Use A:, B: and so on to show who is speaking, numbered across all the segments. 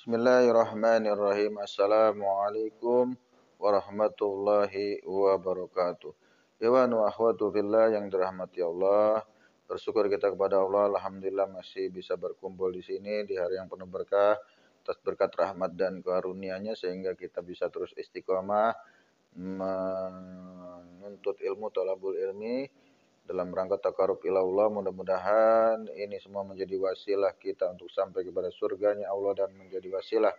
A: Bismillahirrahmanirrahim. Assalamualaikum warahmatullahi wabarakatuh. Iwan wa akhwatu fillah yang dirahmati Allah. Bersyukur kita kepada Allah, alhamdulillah masih bisa berkumpul di sini di hari yang penuh berkah atas berkat rahmat dan karunia-Nya sehingga kita bisa terus istiqomah menuntut ilmu, thalabul ilmi dalam rangka takarub ilallah. Mudah-mudahan ini semua menjadi wasilah kita untuk sampai kepada surganya Allah dan menjadi wasilah,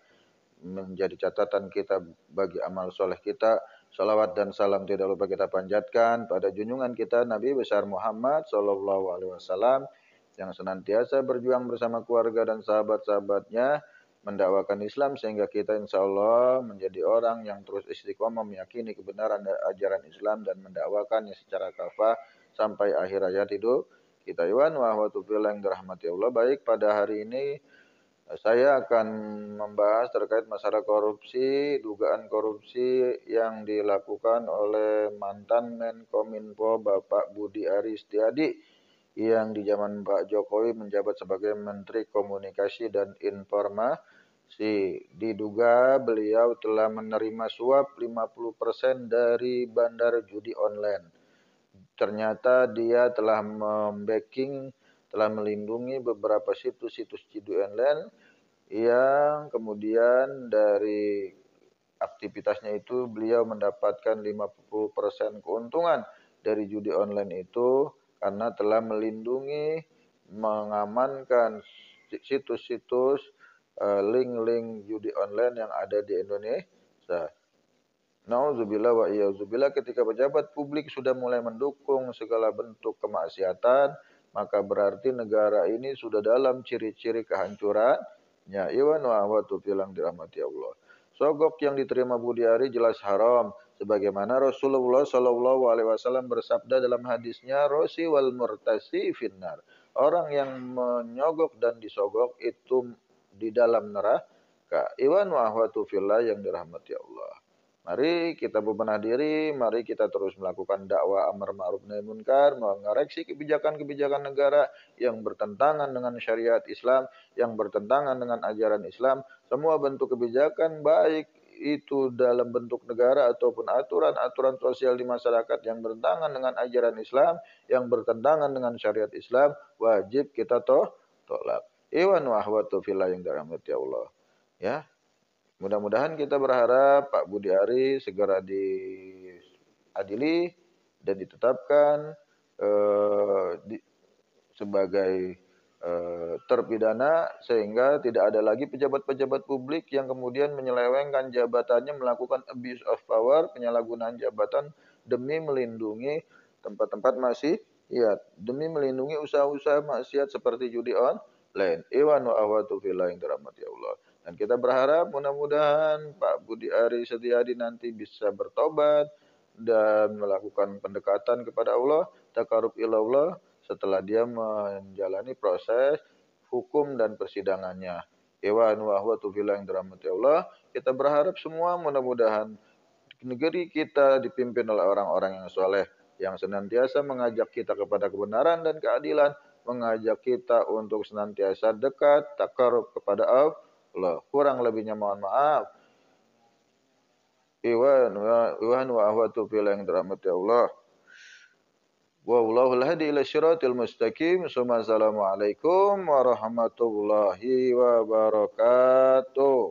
A: menjadi catatan kita bagi amal soleh kita. Salawat dan salam tidak lupa kita panjatkan pada junjungan kita Nabi besar Muhammad Sallallahu Alaihi Wasallam yang senantiasa berjuang bersama keluarga dan sahabat-sahabatnya mendakwakan Islam sehingga kita insya Allah menjadi orang yang terus istiqomah meyakini kebenaran dan ajaran Islam dan mendakwakannya secara kafah sampai akhir hayat hidup kita. Iwan wa ahwatu fillah yang dirahmati Allah. Baik, pada hari ini saya akan membahas terkait masalah korupsi, dugaan korupsi yang dilakukan oleh mantan Menkominfo Bapak Budi Aris Setiadi yang di zaman Pak Jokowi menjabat sebagai Menteri Komunikasi dan Informasi. Diduga beliau telah menerima suap 50% dari bandar judi online. Ternyata dia telah membacking, telah melindungi beberapa situs-situs judi online yang kemudian dari aktivitasnya itu beliau mendapatkan 50% keuntungan dari judi online itu karena telah melindungi, mengamankan situs-situs link-link judi online yang ada di Indonesia. Nauzubillah wa iyauzubillah, ketika pejabat publik sudah mulai mendukung segala bentuk kemaksiatan, maka berarti negara ini sudah dalam ciri-ciri kehancurannya. Iwan wa ahwatu filang dirahmati Allah. Sogok yang diterima Budi Ari jelas haram, sebagaimana Rasulullah Shallallahu Alaihi Wasallam bersabda dalam hadisnya, Rosi wal murtasi finnar. Orang yang menyogok dan disogok itu di dalam neraka. Iwan wa ahwatu fillah yang dirahmati Allah. Mari kita bebenah diri, mari kita terus melakukan dakwah amar ma'ruf nahi munkar, mengoreksi kebijakan-kebijakan negara yang bertentangan dengan syariat Islam, yang bertentangan dengan ajaran Islam. Semua bentuk kebijakan baik itu dalam bentuk negara ataupun aturan-aturan sosial di masyarakat yang bertentangan dengan ajaran Islam, yang bertentangan dengan syariat Islam, wajib kita tolak. Iwan wa ahwatu fillah yang dirahmati Allah. Ya, mudah-mudahan kita berharap Pak Budi Ari segera diadili dan ditetapkan sebagai terpidana sehingga tidak ada lagi pejabat-pejabat publik yang kemudian menyelewengkan jabatannya, melakukan abuse of power, penyalahgunaan jabatan demi melindungi tempat-tempat maksiat, demi melindungi usaha-usaha maksiat seperti judi online. Iwan wa ahwatu fillah yang dirahmati Allah. Dan kita berharap mudah-mudahan Pak Budi Ari Setiadi nanti bisa bertobat dan melakukan pendekatan kepada Allah, takarub ilallah setelah dia menjalani proses hukum dan persidangannya. Iwan wa ahwatu fillah yang dirahmati Allah. Kita berharap semua mudah-mudahan negeri kita dipimpin oleh orang-orang yang soleh, yang senantiasa mengajak kita kepada kebenaran dan keadilan, mengajak kita untuk senantiasa dekat, takarub kepada Allah. Kurang lebihnya mohon maaf. Iwan wa ahwatu fillah yang dirahmati Allah. Wallahul hadi ila syiratil mustaqim. Assalamualaikum warahmatullahi wabarakatuh.